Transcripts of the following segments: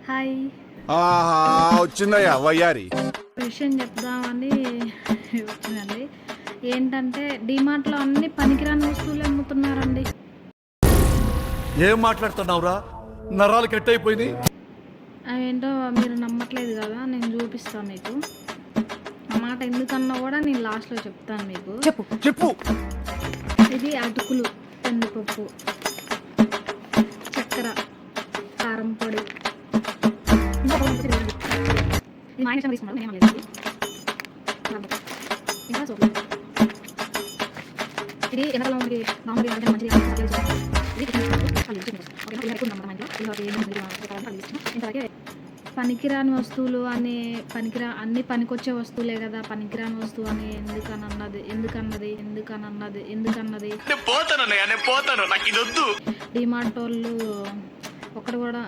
Hi. వచ్చిందయ్యా వయ్యారి. విషయం చెప్దామని వచ్చిందండి. ఏంటంటే డిమార్ట్లో అన్ని పనికిరాని వస్తువులు అమ్ముతున్నారండి. ఏం మాట్లాడుతున్నావురా? నరాలు కట్ అయిపోయింది. అవేంటో మీరు నమ్మట్లేదు కదా, నేను చూపిస్తాను మీకు. ఆ మాట ఎందుకన్నా కూడా నేను లాస్ట్లో చెప్తాను మీకు. చెప్పు. ఇది అటుకులు, కందిపప్పు, చక్కెర, కారం పొడి. ఇది మా ఆయన ఇష్టం తీసుకున్నాడు, నేను ఏమలేదు. ఇంకా సోపు. ఇది ఎండాకాలం మనకి నార్మల్గా అంటే మంచిది. పనికిరాని వస్తువులు అనే అన్ని పనికొచ్చే వస్తువులే కదా, పనికిరాని వస్తువు అని ఎందుకన్నది డిమార్ట్ వాళ్ళు ఒక్కడు కూడా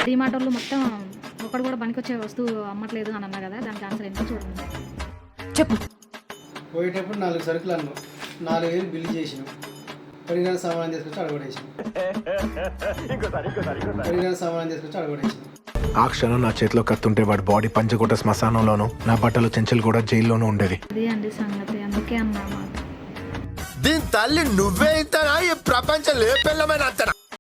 డిమార్ట్ వాళ్ళు మొత్తం ఒక్కడు కూడా పనికొచ్చే వస్తువు అమ్మట్లేదు అని అన్నా కదా, దానికి ఆన్సర్ ఏంటో చూడండి. చెప్పు. పోయేటప్పుడు 4 సరుకులు అన్నావు, 4,000 బిల్లు చేసినావు, పరిగణ సామాన్ తీసుకొచ్చి అడగొడేసినావు. ఆ క్షణం నా చేతిలో కత్తుంటే వాడి బాడీ పంచకోట శ్మశానంలోను, నా బట్టలు చెంచులు కూడా జైల్లోనూ ఉండేది. అదే అండి సంగతి, అందుకే అన్నా మాట. దీని తల్లి నువ్వే ఇస్తానా? ఈ ప్రపంచం లేపెళ్ళమైన అంతనా?